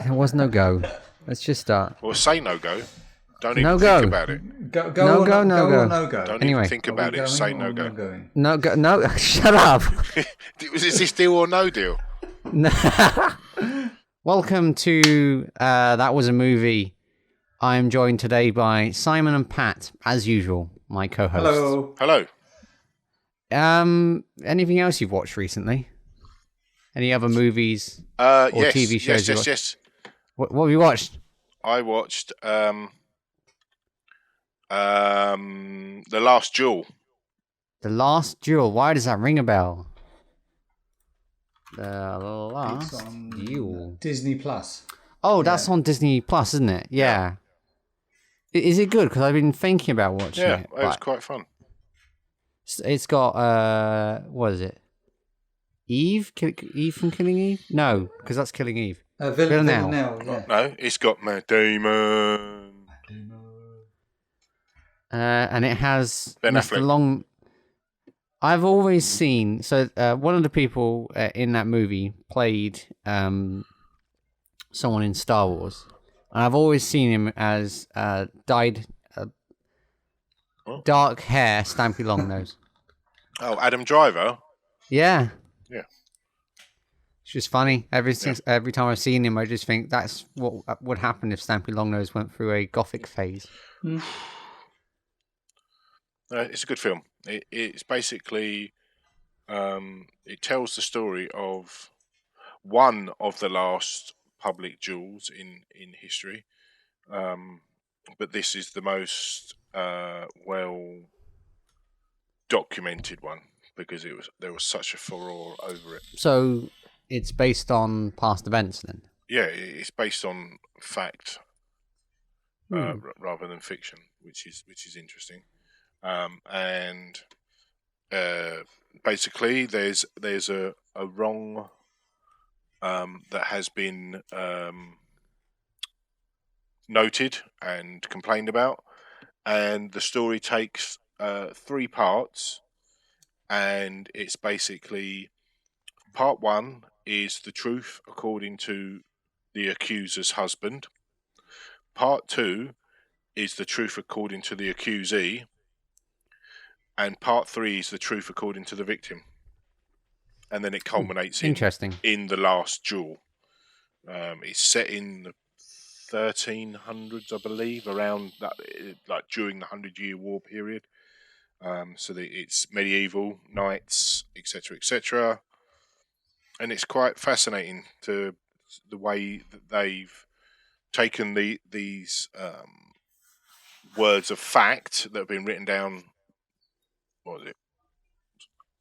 There was no go. Let's just start. Well, say no go. Don't No even go. think about it. Go No or go, no go. or no go. Don't Anyway. even think Are we about it. going Say or no not go. going? No go. No, shut up. Was this deal or no deal? Welcome to That Was a Movie. I am joined today by Simon and Pat, as usual, my co-hosts. Hello. Hello. Anything else you've watched recently? Any other movies or Yes, TV shows? yes. What have you watched? I watched The Last Duel. The Last Duel. Why does that ring a bell? The It's Last on Duel. Disney Plus. Oh, that's on Disney Plus, isn't it? Yeah. Is it good? Because I've been thinking about watching it. Yeah, it was quite fun. It's got, what is it? Eve from Killing Eve? No, because that's Killing Eve. Villanelle, yeah. No, it's got Matt Damon. And it has Ben Mr. Affleck. Long. I've always seen one of the people in that movie played someone in Star Wars, and I've always seen him as dyed dark hair, Stampy Longnose. Oh, Adam Driver. Yeah. Yeah. It's just funny. Every time I've seen him, I just think that's what would happen if Stampy Longnose went through a gothic phase. It's a good film. It's basically it tells the story of one of the last public duels in history, but this is the most well documented one because there was such a furore over it. So it's based on past events, then. Yeah, it's based on fact rather than fiction, which is interesting. And basically, there's a wrong that has been noted and complained about, and the story takes 3 parts, and it's basically part 1 is the truth according to the accuser's husband. Part 2 is the truth according to the accusee. And part 3 is the truth according to the victim. And then it culminates in the last duel. It's set in the 1300s, I believe, around that, like during the 100-Year War period. So it's medieval, knights, etc., etc. And it's quite fascinating to the way that they've taken these words of fact that have been written down, what was it,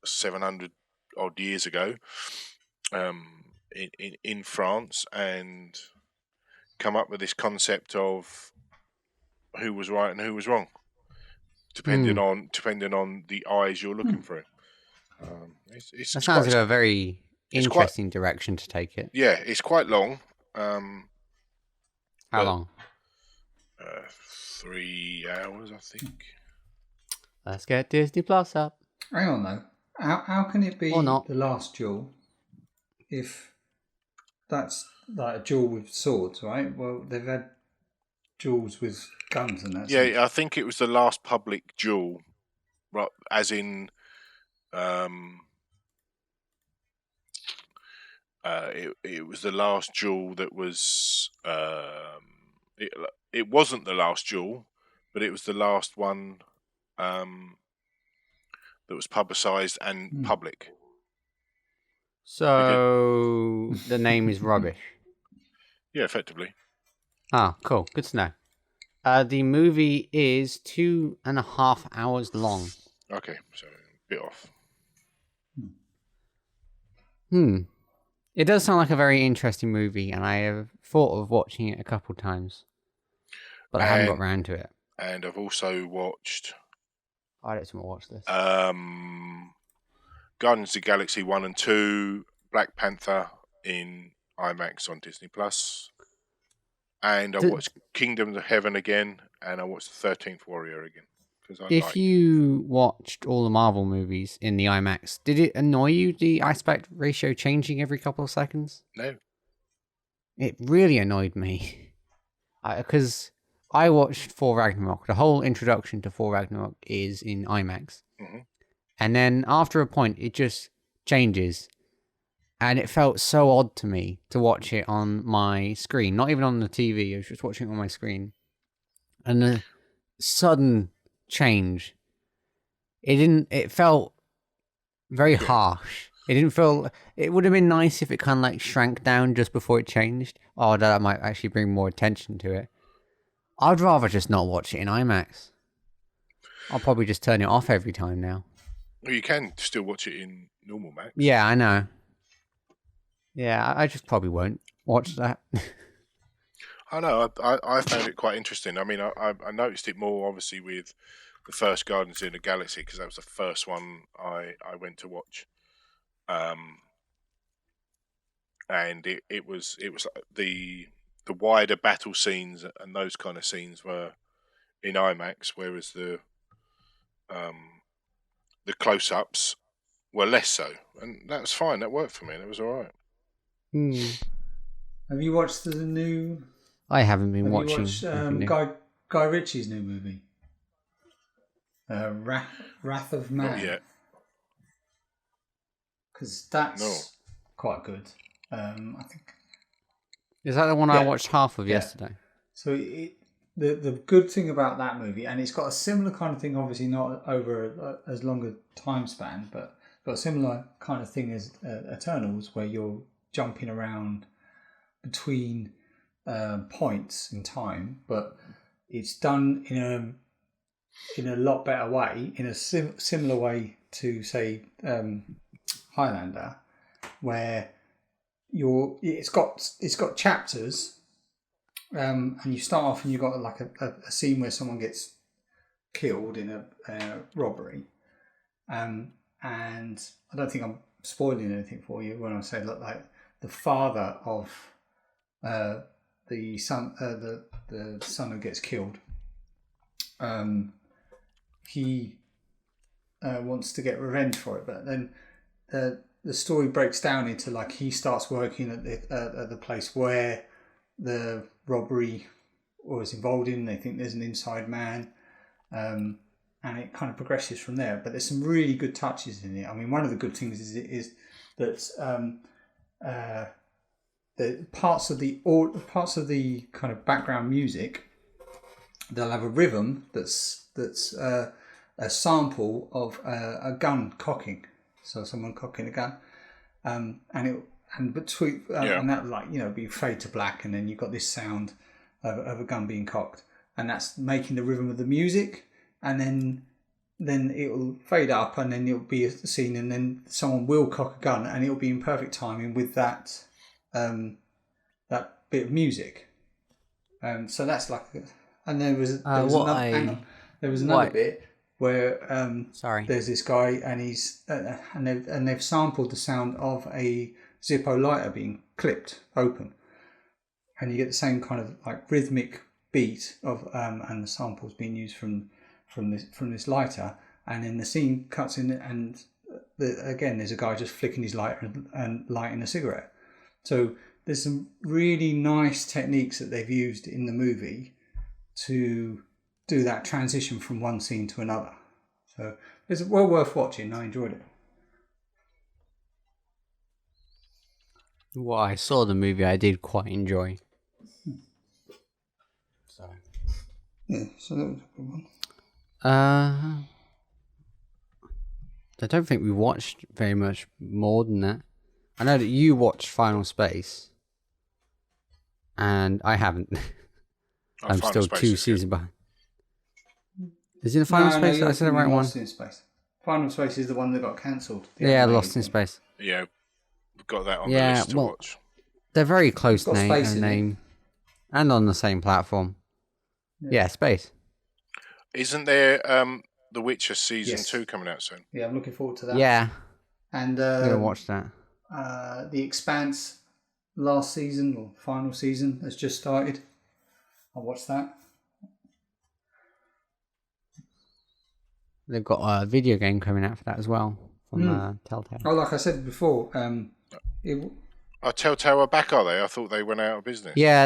700 odd years ago, in France, and come up with this concept of who was right and who was wrong, depending on the eyes you're looking through. That sounds like a very interesting direction to take it. Yeah, it's quite long. How long? 3 hours, I think. Let's get Disney Plus up. Hang on, though. How can it be The Last Duel if that's like a duel with swords, right? Well, they've had duels with guns and that. Yeah, I think it was the last public duel, right? As in, it was the last duel that was. It wasn't the last duel, but it was the last one. That was publicised and public. So the name is rubbish. Yeah, effectively. Ah, cool. Good to know. The movie is 2.5 hours long. Okay, so a bit off. It does sound like a very interesting movie, and I have thought of watching it a couple times, but I haven't got around to it. And I've also watched. I don't want to watch this. Guardians of the Galaxy 1 and 2, Black Panther in IMAX on Disney Plus, and I watched Kingdom of Heaven again, and I watched The 13th Warrior again. If you watched all the Marvel movies in the IMAX, did it annoy you, the aspect ratio changing every couple of seconds? No. it really annoyed me. Because I watched Thor Ragnarok. The whole introduction to Thor Ragnarok is in IMAX. Mm-hmm. And then after a point, it just changes. And it felt so odd to me to watch it on my screen. Not even on the TV. I was just watching it on my screen. And the sudden change. It felt very harsh. It didn't feel... It would have been nice if it kind of like shrank down just before it changed. Oh, that might actually bring more attention to it. I'd rather just not watch it in IMAX. I'll probably just turn it off every time now. Well, you can still watch it in normal Max. Yeah, I know. Yeah, I just probably won't watch that. I know. I found it quite interesting. I mean, I noticed it more obviously with the first Guardians in the Galaxy because that was the first one I went to watch. And it was the wider battle scenes and those kind of scenes were in IMAX, whereas the close-ups were less so, and that was fine. That worked for me. That was all right. Have you watched the new? I haven't been watching. Guy Ritchie's new movie, Wrath of Man. Not yet. Because that's quite good. I think. Is that the one I watched half of yesterday? So the good thing about that movie, and it's got a similar kind of thing, obviously not over as long a time span, but got a similar kind of thing as Eternals, where you're jumping around between points in time, but it's done in a lot better way, in a similar way to say Highlander, where it's got chapters, and you start off and you've got like a scene where someone gets killed in a robbery, and I don't think I'm spoiling anything for you when I say that, like, the father of the son who gets killed, he wants to get revenge for it, but then the story breaks down into, like, he starts working at the place where the robbery was involved in. They think there's an inside man, and it kind of progresses from there. But there's some really good touches in it. I mean, one of the good things is that the parts of the kind of background music, they'll have a rhythm that's a sample of a gun cocking. So someone cocking a gun, and between and that, like, you know, be fade to black, and then you've got this sound of a gun being cocked, and that's making the rhythm of the music, and then it'll fade up, and then it'll be a scene, and then someone will cock a gun, and it'll be in perfect timing with that that bit of music. So that's like, and there was another bit where there's this guy, and he's and they've sampled the sound of a Zippo lighter being clipped open, and you get the same kind of like rhythmic beat of and the samples being used from this lighter, and then the scene cuts in, and again there's a guy just flicking his lighter and lighting a cigarette. So there's some really nice techniques that they've used in the movie to do that transition from one scene to another. So it's well worth watching. I enjoyed it. Well, I saw the movie. I did quite enjoy. So yeah, so that was a good one. I don't think we watched very much more than that. I know that you watched Final Space, and I haven't. I'm still 2 seasons behind. Is it the Final Space? I said the right one. Lost in Space. Final Space is the one that got cancelled. Yeah, Lost in Space. Yeah, we've got that on the list to watch. They're very close name and on the same platform. Yeah, Space. Isn't there The Witcher season 2 coming out soon? Yeah, I'm looking forward to that. Yeah, and I'm gonna watch that. The Expanse last season or final season has just started. I'll watch that. They've got a video game coming out for that as well from Telltale. Oh, like I said before, Oh, Telltale are back, are they? I thought they went out of business. Yeah,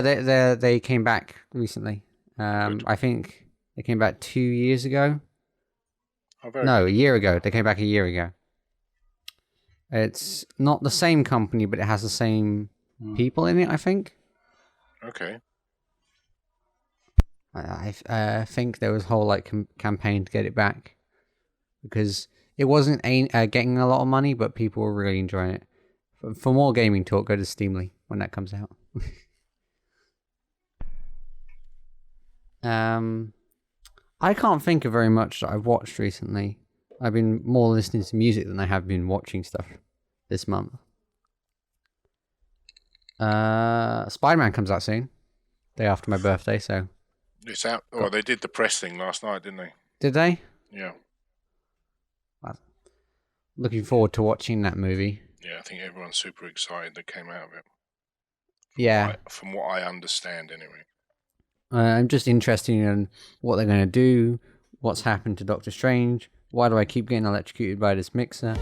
they came back recently. I think they came back 2 years ago. Oh, a year ago. They came back a year ago. It's not the same company, but it has the same people in it, I think. Okay. I think there was a whole campaign to get it back because it wasn't getting a lot of money, but people were really enjoying it. For more gaming talk, go to Steamly when that comes out. I can't think of very much that I've watched recently. I've been more listening to music than I have been watching stuff this month. Spider-Man comes out soon, day after my birthday, so... It's out. Oh, they did the press thing last night, didn't they? Did they? Yeah. Looking forward to watching that movie. Yeah, I think everyone's super excited that came out of it. From what I understand, anyway. I'm just interested in what they're going to do, what's happened to Doctor Strange, why do I keep getting electrocuted by this mixer?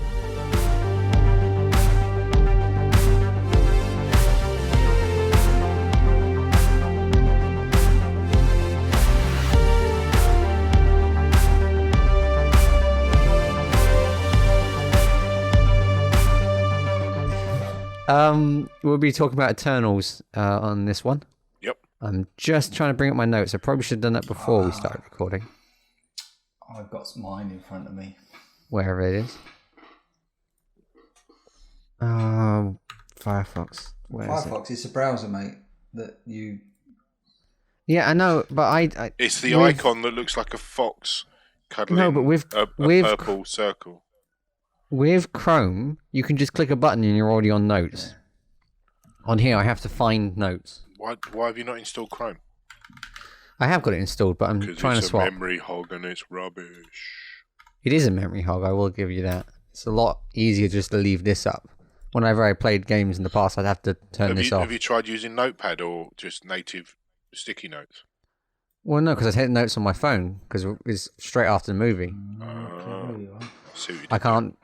We'll be talking about Eternals on this one. Yep. I'm just trying to bring up my notes. I probably should have done that before we started recording. I've got mine in front of me. Wherever it is. Firefox. Firefox is a browser, mate, that you... Yeah, I know, but I it's the icon that looks like a fox cuddling a purple circle. With Chrome, you can just click a button and you're already on Notes. On here, I have to find Notes. Why have you not installed Chrome? I have got it installed, but I'm trying to swap. It's a memory hog and it's rubbish. It is a memory hog, I will give you that. It's a lot easier just to leave this up. Whenever I played games in the past, I'd have to turn this off. Have you tried using Notepad or just native sticky notes? Well, no, because I take notes on my phone, because it's straight after the movie. I can't...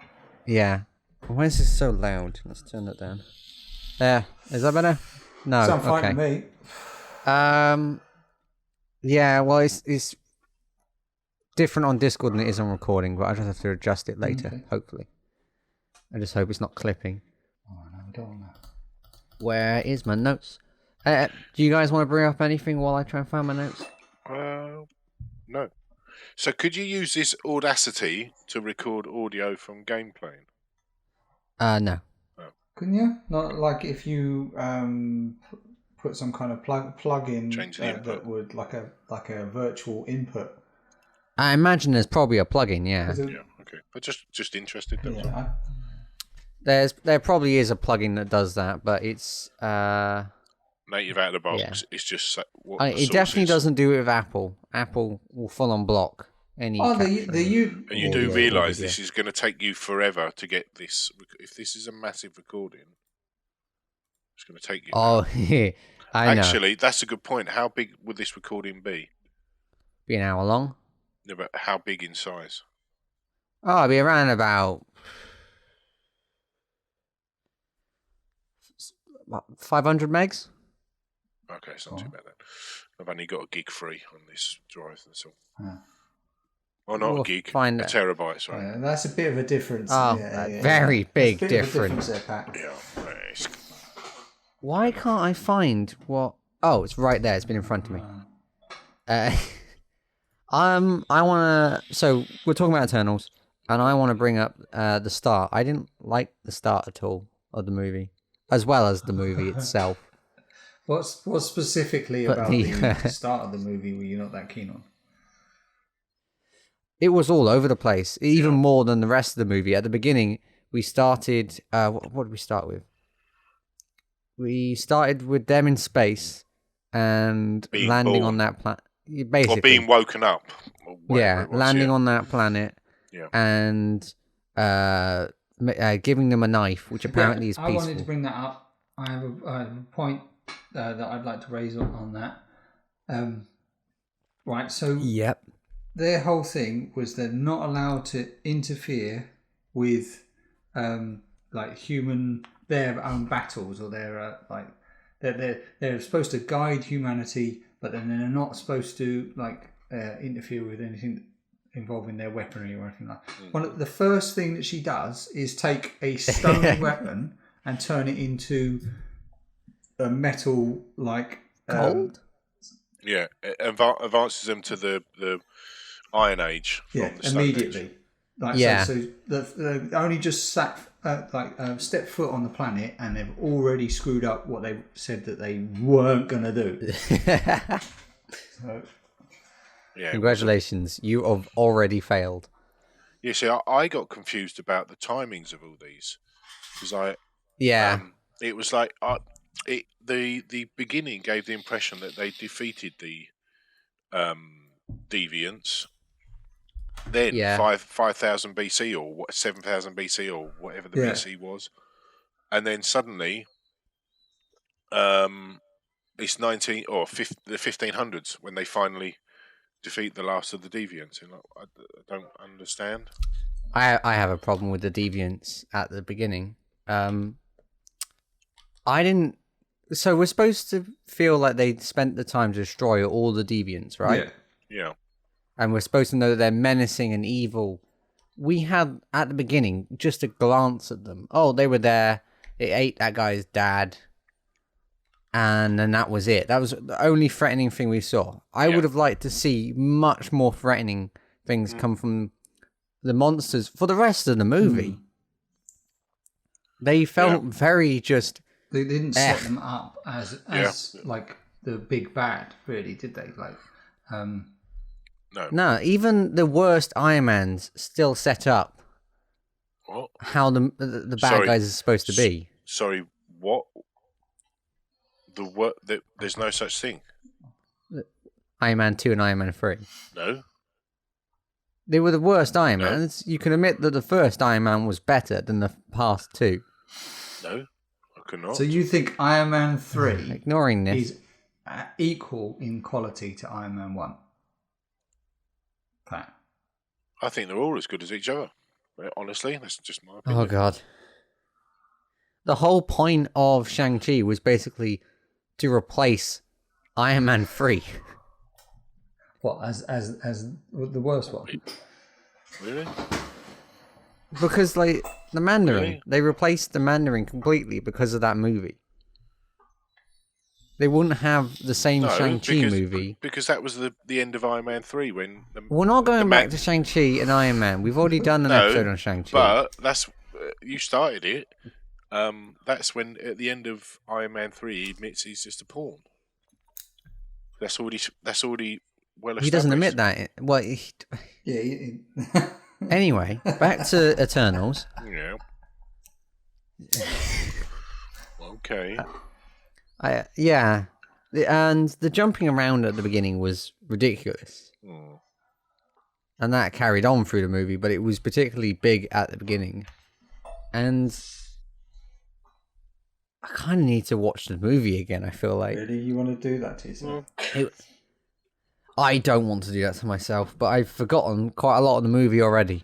Yeah. Why is this so loud? Let's turn that down. There. Is that better? No. Sounds fine to me. Yeah, well, it's different on Discord than it is on recording, but I just have to adjust it later, hopefully. I just hope it's not clipping. Oh, no, I don't want that. Where is my notes? Do you guys want to bring up anything while I try and find my notes? No. So could you use this Audacity to record audio from gameplay? No. Oh. Couldn't you? Not like if you put some kind of plug-in that would like a virtual input. I imagine there's probably a plugin, yeah. Yeah, okay. But just interested. There probably is a plugin that does that, but it's native out of the box. Yeah. It's just it definitely doesn't do it with Apple. Apple will full on block any. And you do realise this is going to take you forever to get this. If this is a massive recording, it's going to take you. Oh, yeah. I know. Actually, that's a good point. How big would this recording be? Be an hour long. No, but how big in size? Oh, it'd be around about 500 megs. Okay, it's not too bad then. I've only got a gig free on this drive, that's all. Or not a gig, a terabyte, sorry. Yeah, that's a bit of a difference. Oh, very big difference there, Pat. Yeah. Why can't I find what... Oh, it's right there. It's been in front of me. I want to... So, we're talking about Eternals, and I want to bring up the start. I didn't like the start at all of the movie, as well as the movie itself. What specifically about the start of the movie were you not that keen on? It was all over the place, even more than the rest of the movie. At the beginning, we started... what did we start with? We started with them in space and landing on that planet. Basically. Or being woken up. Landing on that planet. Yeah. And giving them a knife, which apparently is peaceful. I wanted to bring that up. I have a point that I'd like to raise on that. Right, so yep. Their whole thing was they're not allowed to interfere with like human their own battles, or they're like they're supposed to guide humanity, but then they're not supposed to like interfere with anything involving their weaponry or anything like that. One of the first thing that she does is take a stone weapon and turn it into a metal like gold. Yeah, it advances them to the Iron Age. Yeah, immediately. Like, so they only just step foot on the planet, and they've already screwed up what they said that they weren't going to do. So, yeah, congratulations, you have already failed. Yeah, see, I got confused about the timings of all these because it was like the beginning gave the impression that they defeated the deviants. Then 5,000 BC or 7,000 BC or whatever the BC was, and then suddenly, it's the 1500s when they finally defeat the last of the deviants. And I don't understand. I have a problem with the deviants at the beginning. I didn't. So we're supposed to feel like they spent the time to destroy all the deviants, right? Yeah. And we're supposed to know that they're menacing and evil. We had, at the beginning, just a glance at them. Oh, they were there. It ate that guy's dad. And then that was it. That was the only threatening thing we saw. I would have liked to see much more threatening things come from the monsters for the rest of the movie. They felt very just... They didn't set them up as like the big bad, really, did they? Like... No, even the worst Iron Man's still set up how the bad guys are supposed to be. Sorry, what? There's no such thing. Iron Man 2 and Iron Man 3. No. They were the worst Iron Mans. You can admit that the first Iron Man was better than the past two. No, I could not. So you think Iron Man 3 ignoring this is equal in quality to Iron Man 1? Okay. I think they're all as good as each other. Honestly, that's just my opinion. Oh, God. The whole point of Shang-Chi was basically to replace Iron Man 3. What, as the worst one? Really? Because, like, the Mandarin, they replaced the Mandarin completely because of that movie. They wouldn't have the same Shang-Chi movie. Because that was the end of Iron Man 3 when... We're not going back to Shang-Chi and Iron Man. We've already done an episode on Shang-Chi. But that's... you started it. That's when, at the end of Iron Man 3, he admits he's just a pawn. That's already well established. He doesn't admit that. Well, Anyway, back to Eternals. Yeah. Okay. And the jumping around at the beginning was ridiculous. And that carried on through the movie, but it was particularly big at the beginning. And I kind of need to watch the movie again, I feel like. Really? You want to do that to yourself? I don't want to do that to myself, but I've forgotten quite a lot of the movie already.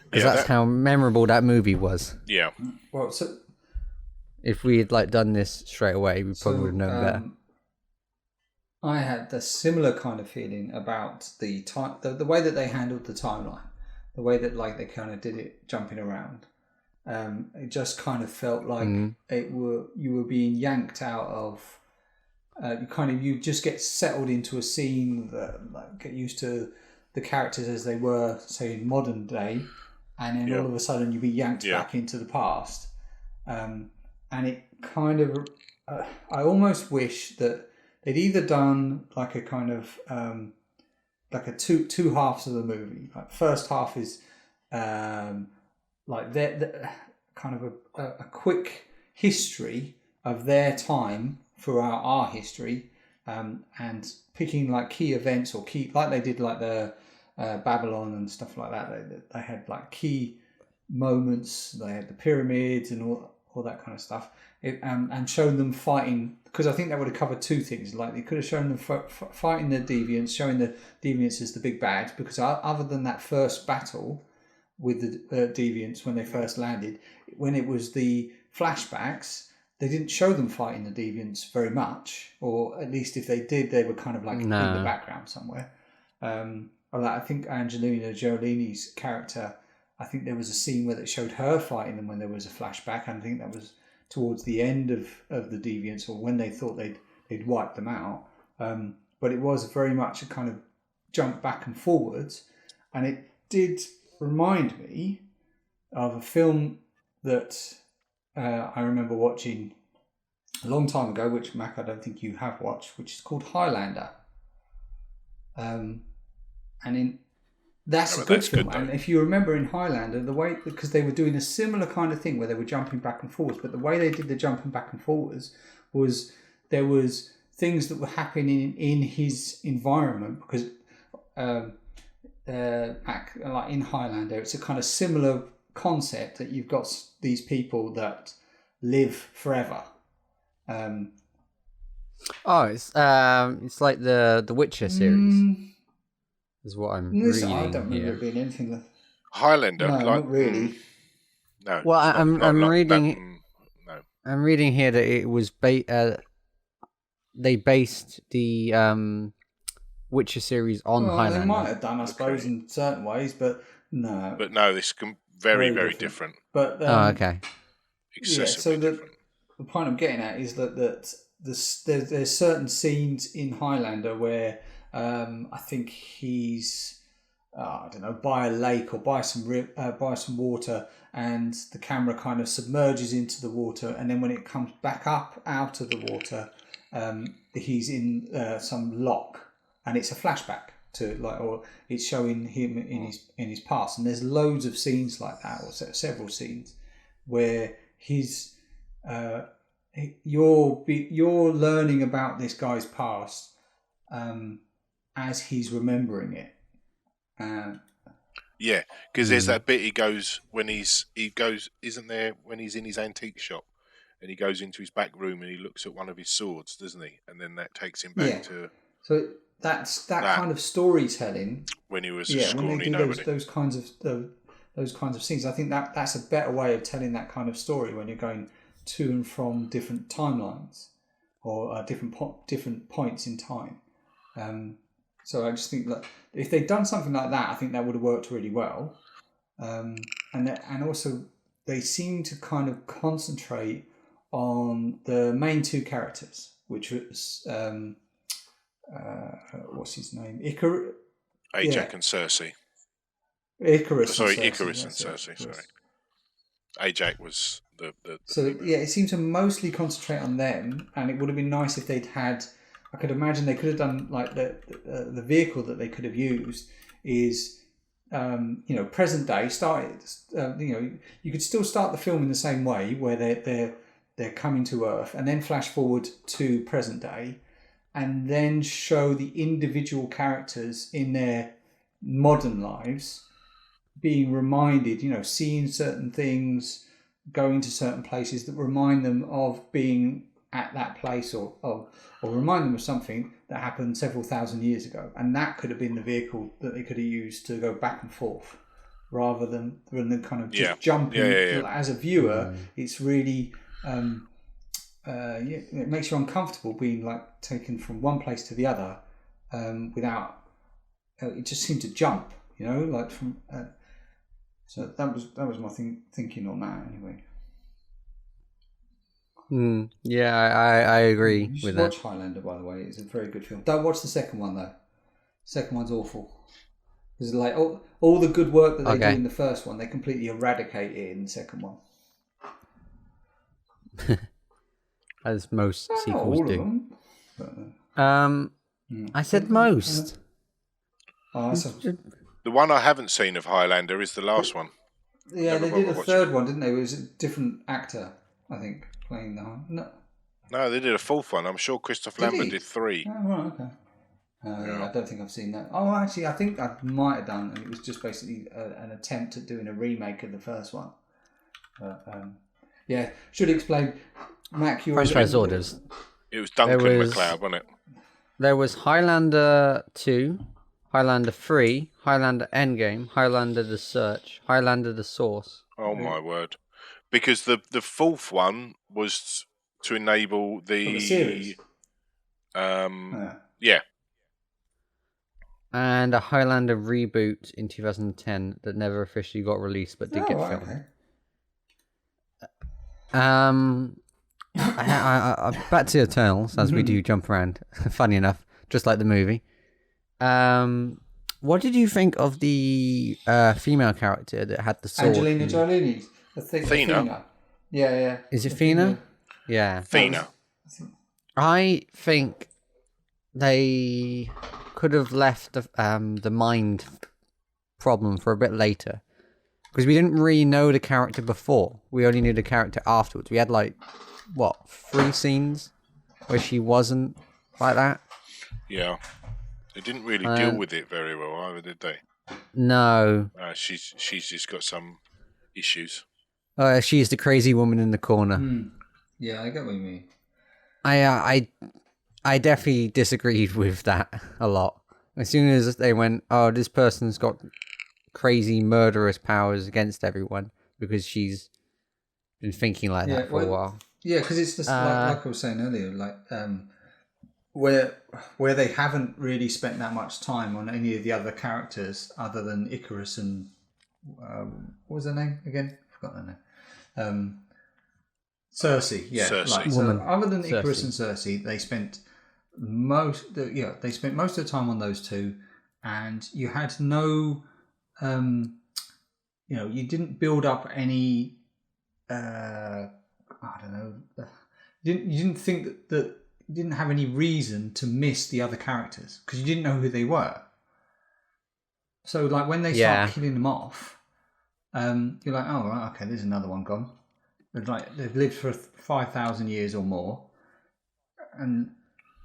Because that's how memorable that movie was. Yeah. Well, so... If we had done this straight away, we probably would have known better. I had a similar kind of feeling about the time, the way that they handled the timeline, the way that they kind of did it jumping around. It just kind of felt like you were being yanked out of. You just get settled into a scene that get used to the characters as they were, say, in modern day, and then all of a sudden you be yanked back into the past. And it kind of, I almost wish that they'd either done like a kind of, like a two halves of the movie. Like first half is like their kind of a quick history of their time throughout our history, and picking like key events or key, like they did like the Babylon and stuff like that. They had like key moments. They had the pyramids and all that kind of stuff, and shown them fighting, because I think that would have covered two things. Like they could have shown them fighting the deviants, showing the deviants as the big bad, because other than that first battle, with the deviants when they first landed. When it was the flashbacks, they didn't show them fighting the deviants very much, or at least if they did, they were kind of like in the background somewhere. I think Angelina Jolie's character, I think there was a scene where they showed her fighting them when there was a flashback, and I think that was towards the end of the deviants, or when they thought they'd wiped them out. But it was very much a kind of jump back and forwards, and it did remind me of a film that I remember watching a long time ago, which, Mac, I don't think you have watched, which is called Highlander. That's a good film. And if you remember in Highlander, the way, because they were doing a similar kind of thing where they were jumping back and forwards, but the way they did the jumping back and forwards was there was things that were happening in his environment, because like in Highlander, it's a kind of similar concept that you've got these people that live forever. It's like the Witcher series. Is what I'm reading. I don't remember it being anything like Highlander. No, not really. No. Well, I'm reading. No. I'm reading here that it was they based the Witcher series on Highlander. They might have done, I suppose, in certain ways, but no. But no, this is very different. But okay. Excessively different. The point I'm getting at is that there's certain scenes in Highlander where I think he's I don't know, by a lake or by some water, and the camera kind of submerges into the water, and then when it comes back up out of the water, he's in some lock, and it's a flashback to or it's showing him in his past. And there's loads of scenes like that, or several scenes where he's you're learning about this guy's past as he's remembering it. Because there's that bit he goes, isn't there, when he's in his antique shop and he goes into his back room and he looks at one of his swords, doesn't he? And then that takes him back to... So that's that kind of storytelling. When he was a scrawny nobody. Those kinds of scenes. I think that's a better way of telling that kind of story when you're going to and from different timelines or different points in time. So I just think that if they'd done something like that, I think that would have worked really well. And also they seem to kind of concentrate on the main two characters, which was what's his name? Ajax and Cersei. Icarus and Cersei. Sorry. Ajax was the it seemed to mostly concentrate on them, and it would have been nice if they'd had. I could imagine they could have done like the vehicle that they could have used is present day started. You could still start the film in the same way where they're coming to Earth, and then flash forward to present day, and then show the individual characters in their modern lives being reminded, seeing certain things, going to certain places that remind them of being at that place, or remind them of something that happened several thousand years ago. And that could have been the vehicle that they could have used to go back and forth, rather than kind of just jumping. As a viewer, it's really it makes you uncomfortable being like taken from one place to the other without it just seemed to jump, like from so that was my thinking on that anyway. I agree you with should that. Watch Highlander, by the way. It's a very good film. Don't watch the second one though. Second one's awful. It's like all the good work that they do in the first one, they completely eradicate it in the second one. As most sequels do. Them, I said most. The one I haven't seen of Highlander is the last one. Yeah, they did a third one, didn't they? It was a different actor, I think, playing the... No, they did a fourth one. I'm sure Christopher Lambert did 3. Oh, right, okay. I don't think I've seen that. Oh, actually, I think I might have done, and it was just basically an attempt at doing a remake of the first one. Should explain, Mac, you Franchise orders. It was Duncan MacLeod, wasn't it? There was Highlander 2, Highlander 3, Highlander Endgame, Highlander The Search, Highlander The Source. Oh my word! Because the fourth one was to enable the series. Yeah. And a Highlander reboot in 2010 that never officially got released but did get filmed. Okay. Back to Eternals, as we do jump around. Funny enough, just like the movie. What did you think of the female character that had the sword? Angelina Jolie. Athena. Yeah. Is it Athena? Yeah. Athena. I think they could have left the mind problem for a bit later, because we didn't really know the character before. We only knew the character afterwards. We had 3 scenes where she wasn't like that. Yeah, they didn't really deal with it very well either, did they? No. She's just got some issues. She's the crazy woman in the corner. Yeah, I get what you mean. I definitely disagreed with that a lot. As soon as they went, oh, this person's got crazy murderous powers against everyone because she's been thinking like that for a while. Yeah, because it's just like I was saying earlier, where they haven't really spent that much time on any of the other characters other than Icarus and what was her name again? I forgot her name. Cersei. Yeah, Cersei. So other than Icarus and Cersei, they spent most of the time on those two, and you had no, you didn't build up any. I don't know. You didn't think that you didn't have any reason to miss the other characters because you didn't know who they were. So when they start killing them off, you're like, oh right, okay, there's another one gone. But they've lived for 5,000 years or more, and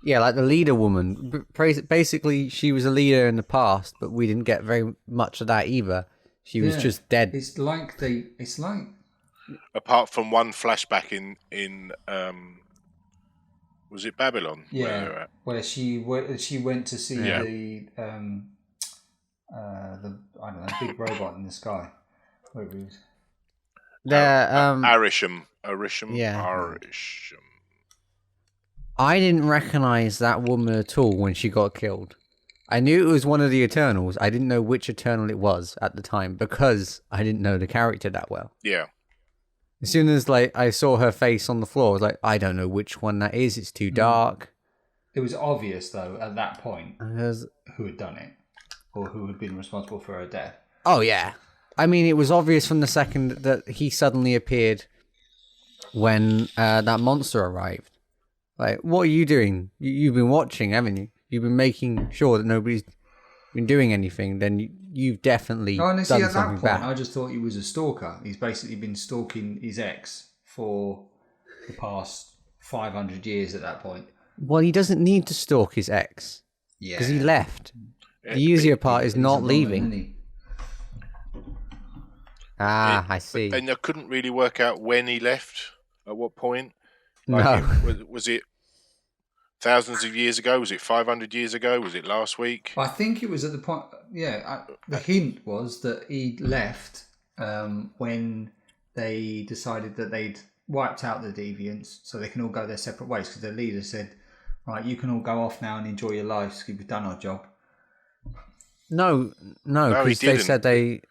the leader woman. Basically, she was a leader in the past, but we didn't get very much of that either. She was just dead. It's like apart from one flashback in was it Babylon? Yeah, where she went to see the I don't know, big robot in the sky. Whatever it was. Arisham. Yeah. Arisham. I didn't recognize that woman at all when she got killed. I knew it was one of the Eternals. I didn't know which Eternal it was at the time because I didn't know the character that well. Yeah. As soon as I saw her face on the floor, I was like, I don't know which one that is. It's too dark. It was obvious though at that point who had done it or who had been responsible for her death. Oh yeah. I mean, it was obvious from the second that he suddenly appeared when that monster arrived. What are you doing? You've been watching, haven't you? You've been making sure that nobody's been doing anything. Then you've definitely done something at that point, bad. I just thought he was a stalker. He's basically been stalking his ex for the past 500 years at that point. Well, he doesn't need to stalk his ex. Yeah. Because he left. The easier part is not leaving. I see. And I couldn't really work out when he left, at what point. No. Was it thousands of years ago? Was it 500 years ago? Was it last week? I think it was at the point, the hint was that he left when they decided that they'd wiped out the deviants so they can all go their separate ways because their leader said, right, you can all go off now and enjoy your lives because we've done our job. No, because they said they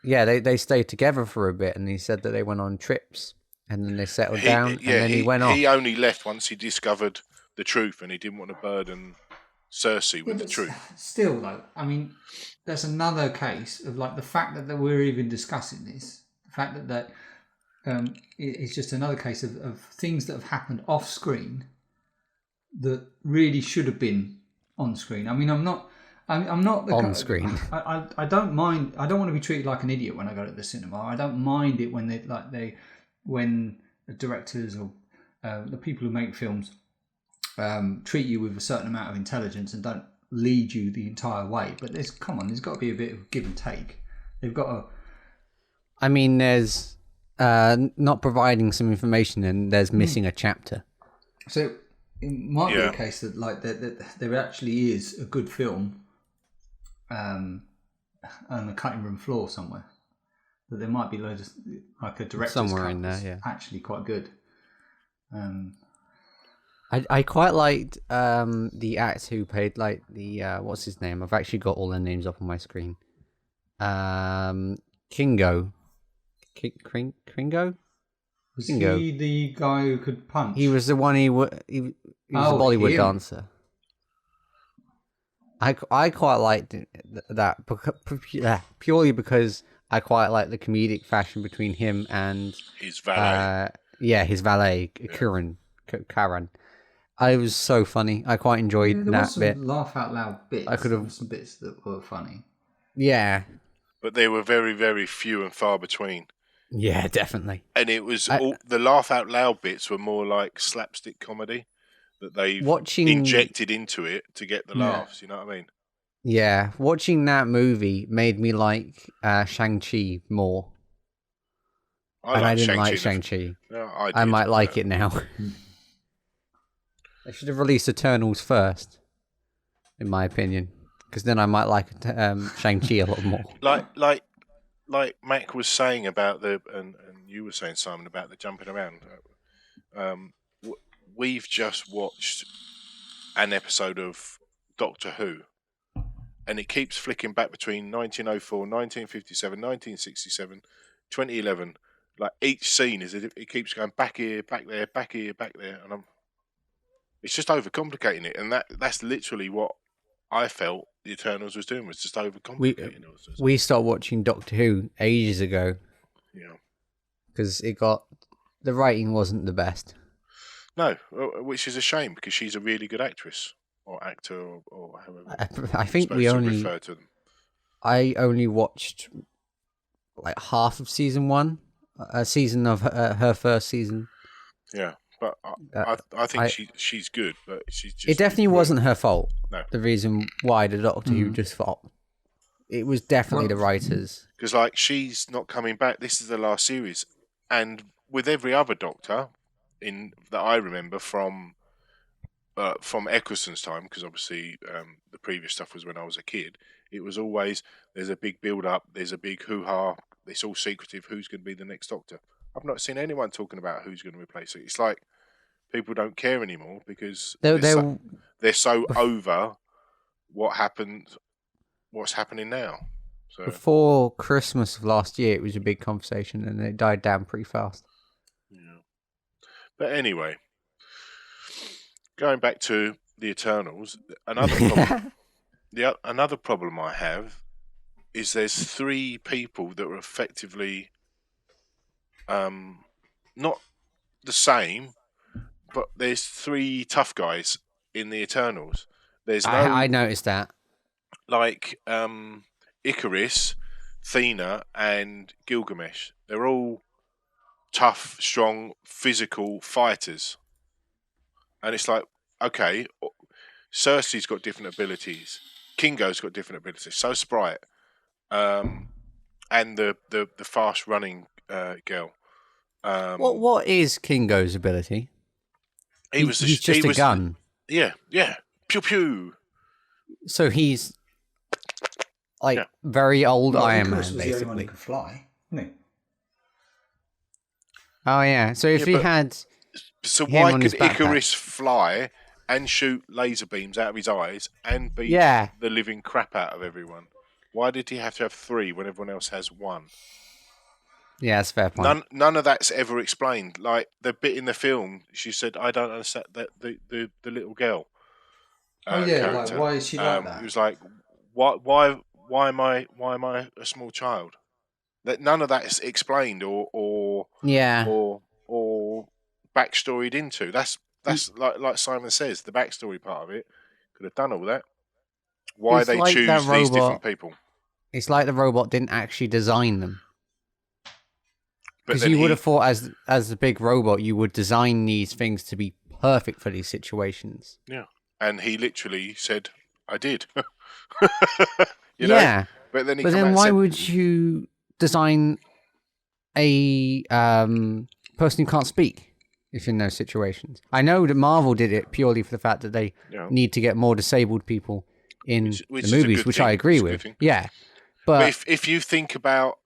stayed together for a bit, and he said that they went on trips, and then they settled down, and then he went off. He only left once he discovered the truth, and he didn't want to burden Cersei with the truth. Still, though, I mean, there's another case of the fact that we're even discussing this, the fact that it's just another case of things that have happened off screen that really should have been on screen. I mean, I'm not on screen. I don't mind. I don't want to be treated like an idiot when I go to the cinema. I don't mind it when when the directors or the people who make films treat you with a certain amount of intelligence and don't lead you the entire way. But there's got to be a bit of give and take. They've got to. I mean, there's not providing some information and there's missing a chapter. So it might be the case that that there actually is a good film. on the cutting room floor somewhere. That there might be loads of, like a director's somewhere cut in there, yeah. Actually quite good. I quite liked the actor who played like the what's his name? I've actually got all their names up on my screen. Kingo. Kringo? Was Kingo. he the guy who could punch? He was the one. He was a Bollywood dancer. I quite liked that purely because I quite like the comedic fashion between him and his valet. His valet, Karan. It was so funny. I quite enjoyed there that was some bit. Laugh out loud bits. I could have some bits that were funny. Yeah, but they were very, very few and far between. Yeah, definitely. And it was all the laugh out loud bits were more like slapstick comedy that they injected into it to get the laughs. You know what I mean? Yeah, watching that movie made me like Shang-Chi more. I didn't like Shang-Chi. No, I might like it now. They should have released Eternals first, in my opinion, because then I might like Shang-Chi a lot more. Like Mac was saying about and you were saying, Simon, about the jumping around. We've just watched an episode of Doctor Who, and it keeps flicking back between 1904, 1957, 1967, 2011. Like each scene it keeps going back here, back there, back here, back there, and it's just overcomplicating it, and that's literally what I felt the Eternals was doing, was just overcomplicating it. We stopped watching Doctor Who ages ago. Yeah. Because the writing wasn't the best. No, which is a shame, because she's a really good actress or actor or however. I think refer to them. I only watched like half of season 1, a season of her first season. Yeah. But I think she's good, but she's just... It definitely wasn't her fault. No. The reason why the Doctor Who just flopped. It was definitely the writers. Because, like, she's not coming back. This is the last series. And with every other Doctor that I remember from Eccleston's time, because obviously the previous stuff was when I was a kid, it was always, there's a big build-up, there's a big hoo-ha, it's all secretive, who's going to be the next Doctor. I've not seen anyone talking about who's going to replace it. It's like people don't care anymore because they're so over what's happening now. So before Christmas of last year, it was a big conversation, and it died down pretty fast. Yeah. But anyway, going back to the Eternals, another problem I have is there's 3 people that are effectively not the same, but there's 3 tough guys in the Eternals. There's I noticed that. Like Icarus, Thena, and Gilgamesh. They're all tough, strong, physical fighters. And it's like, okay, Cersei's got different abilities. Kingo's got different abilities. So Sprite, and the fast running girl. What is Kingo's ability? He's just a gun. Yeah. Pew pew. So he's like very old Iron Man, basically. basically. The only one who can fly, isn't he? Oh yeah. So if he had, so why could Icarus fly and shoot laser beams out of his eyes and beat the living crap out of everyone? Why did he have to have 3 when everyone else has 1? Yeah, that's a fair point. None of that's ever explained. Like the bit in the film, she said, "I don't understand that the little girl." Like why is she like that? It was like, why am I a small child? That none of that's explained or backstoried into. That's like Simon says, the backstory part of it could have done all that. Why they choose these different people? It's like the robot didn't actually design them. Because you would have thought, as a big robot, you would design these things to be perfect for these situations. Yeah, and he literally said, "I did." you know? Yeah, but then why would you design a person who can't speak if in those situations? I know that Marvel did it purely for the fact that they need to get more disabled people in the movies, which I agree with. Yeah, But if you think about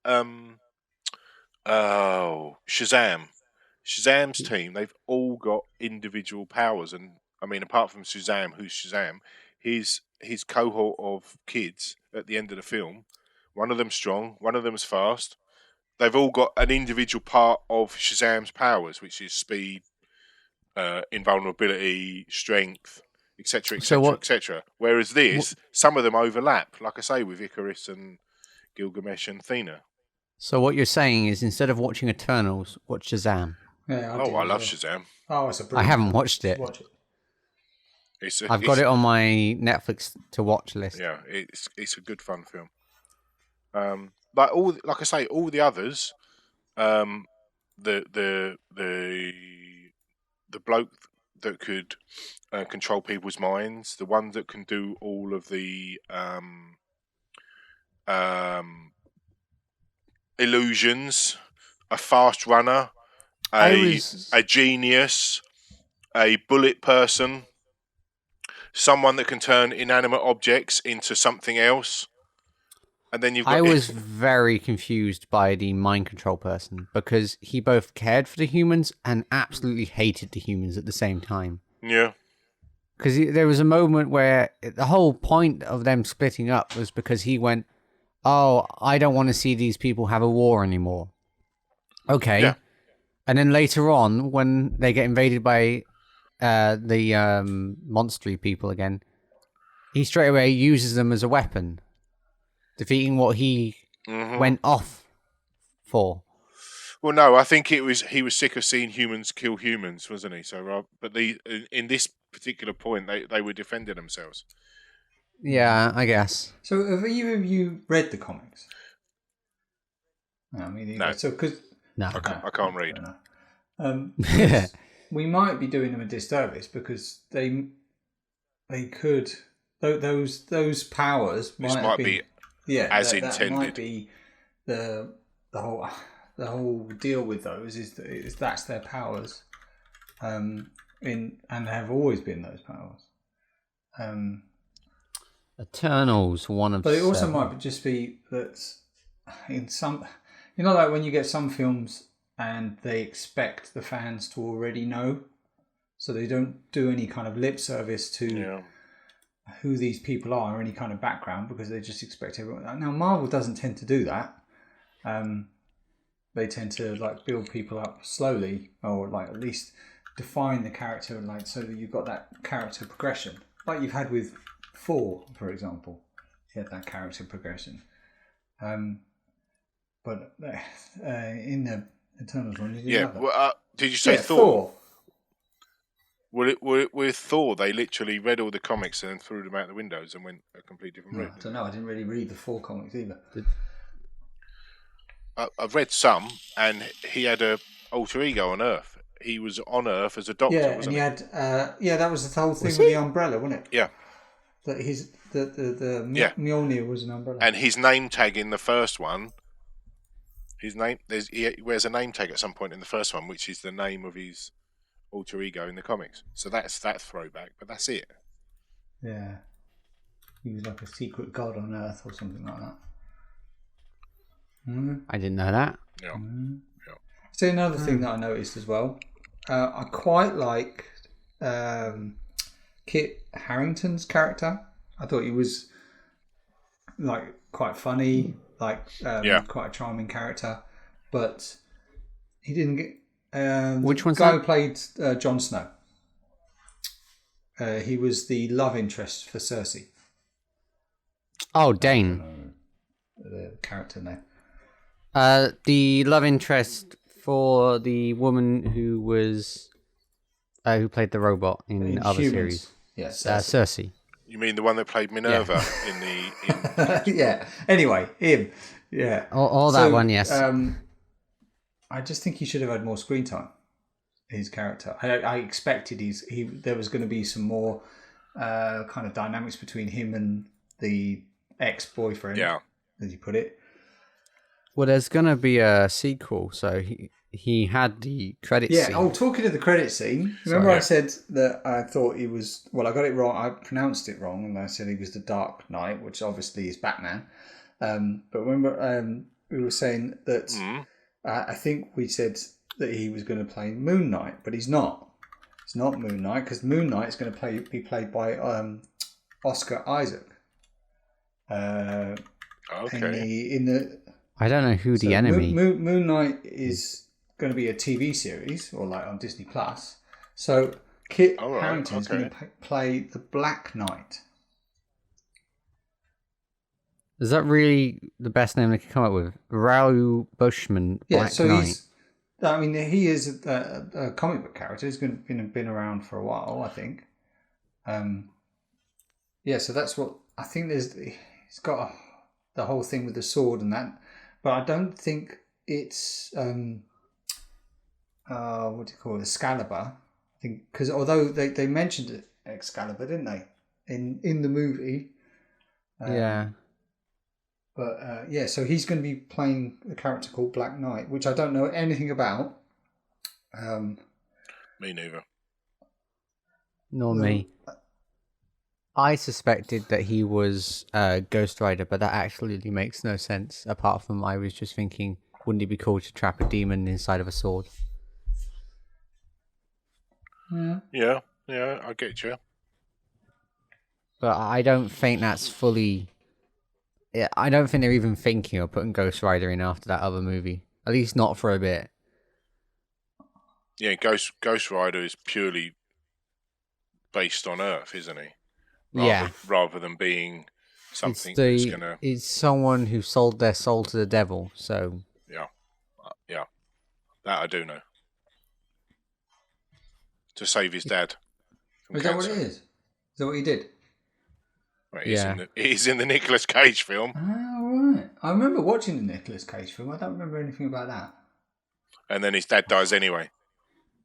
Shazam's team, they've all got individual powers, and I mean, apart from Shazam, who's Shazam, his cohort of kids at the end of the film, one of them's strong, one of them's fast. They've all got an individual part of Shazam's powers, which is speed, invulnerability, strength, etc., etc., etc. Whereas this, some of them overlap, like I say, with Icarus and Gilgamesh and Athena. So what you're saying is, instead of watching Eternals, watch Shazam. Yeah, I love Shazam. Oh, it's a I haven't watched it. Watch it. I've got it on my Netflix to watch list. Yeah, it's a good fun film. Like I say, all the others, the bloke that could control people's minds, the one that can do all of the illusions, a fast runner, a genius, a bullet person, someone that can turn inanimate objects into something else. And then you've got... I was very confused by the mind control person, because he both cared for the humans and absolutely hated the humans at the same time. Yeah. Because there was a moment where the whole point of them splitting up was because he went, "Oh, I don't want to see these people have a war anymore." Okay. Yeah. And then later on, when they get invaded by the monstery people again, he straight away uses them as a weapon, defeating what he went off for. Well, no, I think he was sick of seeing humans kill humans, wasn't he? So, but in this particular point, they were defending themselves. Yeah, I guess. So, have either of you read the comics? No, me neither. No. So, I can't read. We might be doing them a disservice because they could those powers might be as intended. That might be the whole deal with those is that's their powers, and have always been those powers. Eternals, one of. But it also might just be that in some, like when you get some films and they expect the fans to already know, so they don't do any kind of lip service to who these people are or any kind of background, because they just expect everyone. Now Marvel doesn't tend to do that. They tend to like build people up slowly, or like at least define the character, like so that you've got that character progression, like you've had with Thor, for example. You had that character progression. But in the Eternals one, did you say Thor? With Thor, they literally read all the comics and then threw them out the windows and went a completely different route. I don't know. I didn't really read the Thor comics either. I've read some, and he had a alter ego on Earth. He was on Earth as a doctor, wasn't and he had that was the whole thing with the umbrella, wasn't it? Yeah. That the Mjolnir was an umbrella. And his name tag in the first one, he wears a name tag at some point in the first one, which is the name of his alter ego in the comics. So that's that throwback, but that's it. Yeah. He was like a secret god on Earth or something like that. I didn't know that. Yeah. So another thing that I noticed as well, I quite like Kit Harington's character. I thought he was like quite funny, like quite a charming character, but he didn't get. Which one's the guy that? who played Jon Snow? He was the love interest for Cersei. Oh, Dane. The character name. The love interest for the woman who was who played the robot in other series. Yes, Cersei. You mean the one that played Minerva in the? Yeah. Anyway, him. Yeah. All that one. Yes. I just think he should have had more screen time. His character. I expected there was going to be some more kind of dynamics between him and the ex-boyfriend. Yeah. As you put it. Well, there's going to be a sequel, so he had the credit scene. Yeah, talking of the credit scene, remember I said that I thought he was... Well, I got it wrong. I pronounced it wrong, and I said he was the Dark Knight, which obviously is Batman. But remember, we were saying that I think we said that he was going to play Moon Knight, but he's not. It's not Moon Knight because Moon Knight is going to be played by Oscar Isaac. Okay. I don't know who the enemy. Moon Knight is going to be a TV series or like on Disney Plus. So Kit Harington is going to play the Black Knight. Is that really the best name they could come up with? Raoul Bushman, Black Knight. He is a comic book character. He's been around for a while, I think. So that's what I think. He's got the whole thing with the sword and that, but I don't think it's what do you call it, Excalibur. I think because although they mentioned Excalibur, didn't they, in the movie? Yeah. But so he's going to be playing a character called Black Knight, which I don't know anything about. Me neither. Nor me. I suspected that he was Ghost Rider, but that absolutely makes no sense. Apart from I was just thinking, wouldn't it be cool to trap a demon inside of a sword? Yeah, I get you. But I don't think that's fully... Yeah, I don't think they're even thinking of putting Ghost Rider in after that other movie. At least not for a bit. Yeah, Ghost Rider is purely based on Earth, isn't he? Rather than being something that's going to... It's someone who sold their soul to the devil, so... Yeah. That I do know. To save his dad from cancer. That what it is? Is that what he did? Well, he's in the Nicolas Cage film. Oh, right. I remember watching the Nicolas Cage film. I don't remember anything about that. And then his dad dies anyway.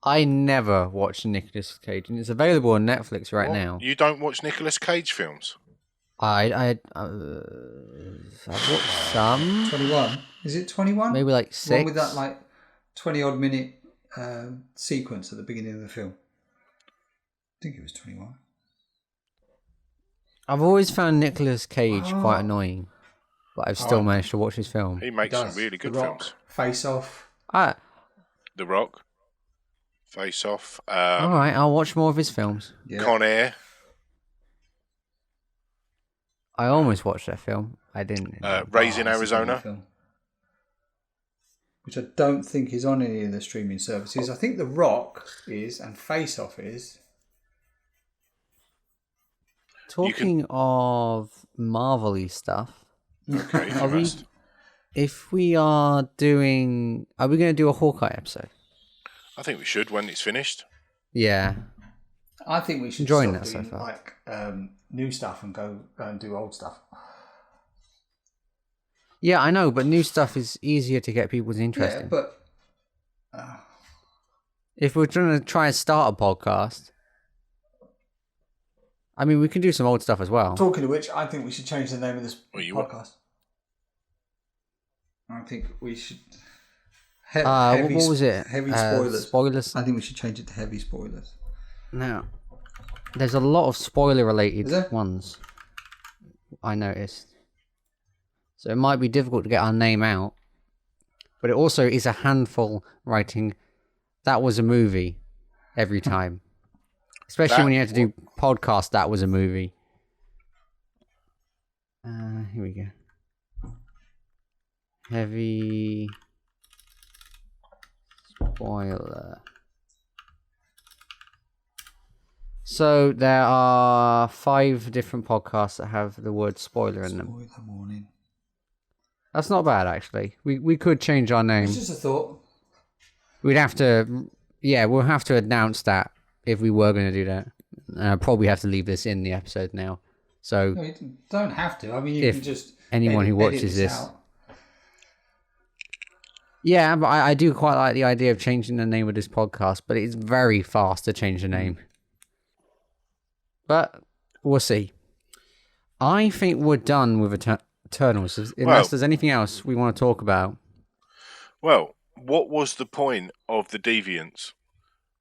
I never watched Nicolas Cage, and it's available on Netflix right now. You don't watch Nicolas Cage films? I've watched some. 21. Is it 21? Maybe like 6. One with that like 20-odd minute sequence at the beginning of the film. I think it was 21. I've always found Nicolas Cage quite annoying, but I've still managed to watch his film. He makes some really good films. Face Off. The Rock. Face Off. All right, I'll watch more of his films. Yeah. Con Air. I almost watched that film. I didn't. Raising Arizona. Which I don't think is on any of the streaming services. I think The Rock is, and Face Off is. Talking of Marvel-y stuff, okay, are we going to do a Hawkeye episode? I think we should when it's finished. Yeah, I think we should enjoying stop that doing, so far. like new stuff and go and do old stuff. Yeah, I know, but new stuff is easier to get people's interest in. Yeah, but if we're trying to try and start a podcast. I mean, we can do some old stuff as well. Talking of which, I think we should change the name of this podcast. I think we should... what was it? Heavy spoilers. Spoilers? I think we should change it to heavy spoilers. Now, there's a lot of spoiler-related ones, I noticed. So it might be difficult to get our name out. But it also is a handful writing, that was a movie, every time. Especially when you have to do podcast, that was a movie. Here we go. Heavy spoiler. So there are 5 different podcasts that have the word spoiler in them. Spoiler warning. That's not bad, actually. We could change our name. It's just a thought. We'd have to... Yeah, we'll have to announce that. If we were going to do that, I'll probably have to leave this in the episode now. So no, you don't have to. I mean, you can just anyone who watches this. Yeah, but I do quite like the idea of changing the name of this podcast, but it's very fast to change the name. But we'll see. I think we're done with Eternals, unless there's anything else we want to talk about. Well, what was the point of the Deviants?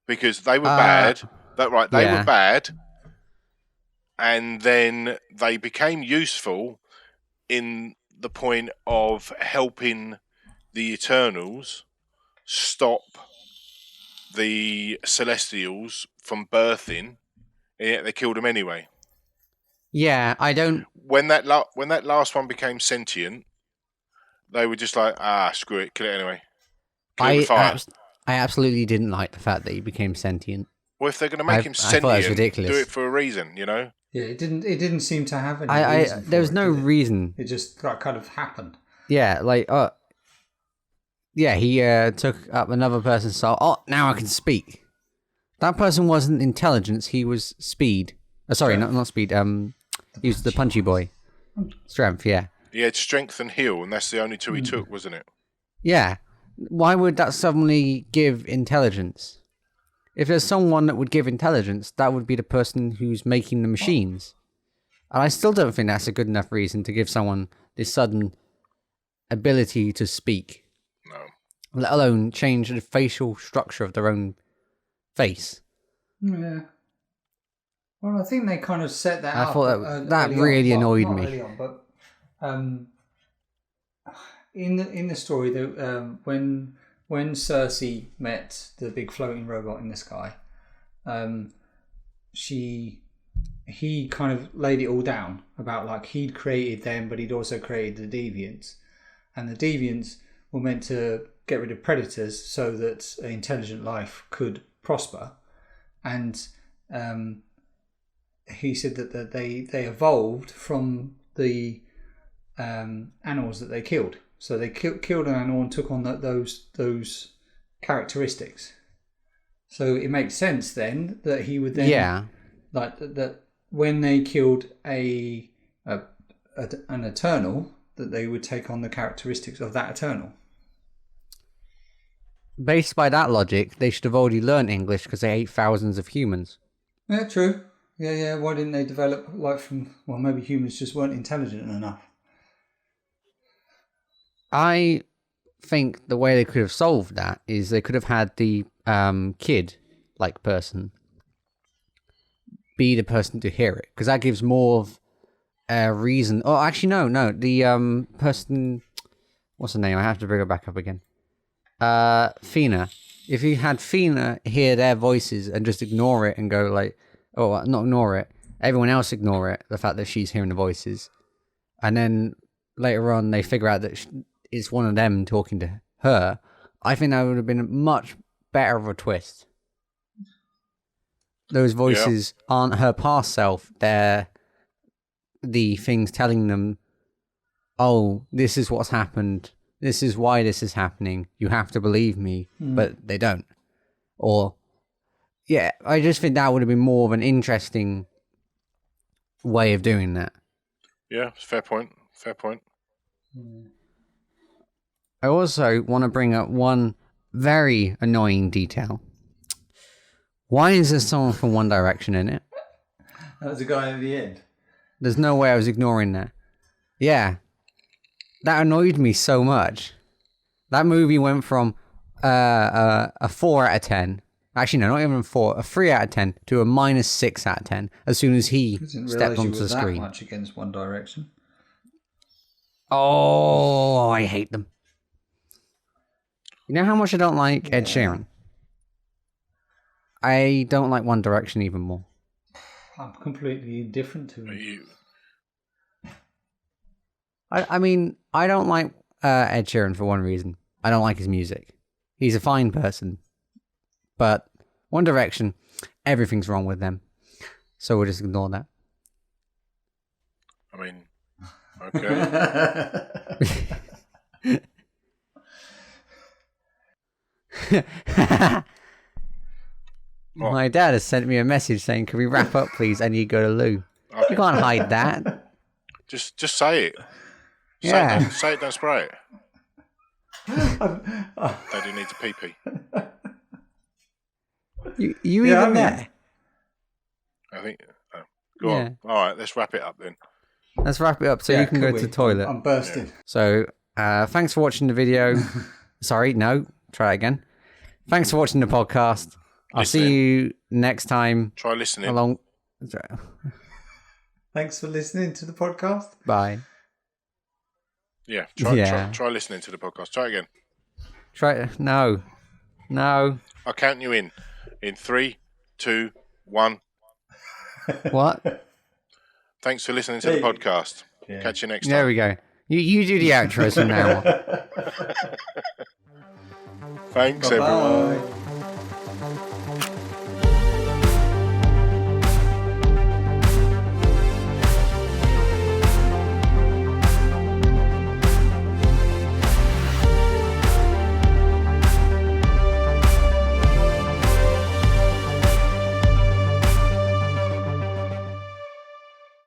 Because they were bad. They were bad. And then they became useful in the point of helping the Eternals stop the Celestials from birthing, and yet they killed them anyway. Yeah, I don't. When that last one became sentient, they were just like, screw it, kill it anyway. Kill it with fire. I absolutely didn't like the fact that he became sentient. Well, if they're going to make him sentient, I thought it was ridiculous. Do it for a reason, you know. Yeah, it didn't seem to have any reason. There was no reason. It just kind of happened. Yeah, like he took up another person's soul. Oh, now I can speak. That person wasn't intelligence. He was speed. Sorry, not speed. He was the punchy boy. Strength, yeah. He had strength and heal, and that's the only two he took, wasn't it? Yeah. Why would that suddenly give intelligence? If there's someone that would give intelligence, that would be the person who's making the machines. And I still don't think that's a good enough reason to give someone this sudden ability to speak. No. Let alone change the facial structure of their own face. Yeah. Well, I think they kind of set that up. I thought that really annoyed me. Early on, but in the story, when Cersei met the big floating robot in the sky, he kind of laid it all down about like he'd created them, but he'd also created the deviants, and the deviants were meant to get rid of predators so that intelligent life could prosper, and he said that they evolved from the animals that they killed. So they killed an animal and took on those characteristics. So it makes sense then that he would then like that when they killed an Eternal, that they would take on the characteristics of that Eternal. Based by that logic, they should have already learned English because they ate thousands of humans. Yeah, true. Yeah. Why didn't they develop maybe humans just weren't intelligent enough. I think the way they could have solved that is they could have had the kid-like person be the person to hear it, because that gives more of a reason. Oh, actually, no. The person, what's her name? I have to bring her back up again. Fina. If you had Fina hear their voices and just ignore it and go like, oh, not ignore it, everyone else ignore it, the fact that she's hearing the voices, and then later on they figure out that it's one of them talking to her, I think that would have been a much better of a twist. Those voices aren't her past self, they're the things telling them, oh, this is what's happened, this is why this is happening, you have to believe me, but they don't. Or, yeah, I just think that would have been more of an interesting way of doing that. Yeah, fair point. I also want to bring up one very annoying detail. Why is there someone from One Direction in it? That was the guy at the end. There's no way I was ignoring that. Yeah. That annoyed me so much. That movie went from a 4 out of 10. Actually, no, not even 4. A 3 out of 10 to a -6 out of 10 as soon as he stepped onto the screen. That much against One Direction. Oh, I hate them. You know how much I don't like Ed Sheeran? I don't like One Direction even more. I'm completely indifferent to him. I mean, I don't like Ed Sheeran for one reason. I don't like his music. He's a fine person. But One Direction, everything's wrong with them. So we'll just ignore that. I mean, okay. My dad has sent me a message saying, can we wrap up, please? I need to go to loo. Okay. You can't hide that. Just say it. Yeah. Say it, don't spray it. Daddy needs a pee-pee. You even there? I think... go on. All right, let's wrap it up then. Let's wrap it up so you can go to the toilet. I'm bursting. Yeah. So, thanks for watching the video. Sorry, no. Try again. Thanks for watching the podcast. I'll see you next time. Try listening. Thanks for listening to the podcast. Bye. Yeah, try listening to the podcast. Try again. No. I'll count you in 3, 2, 1. What? Thanks for listening to the podcast. Yeah. Catch you next time. There we go. You do the outros from now on. Thanks, everyone.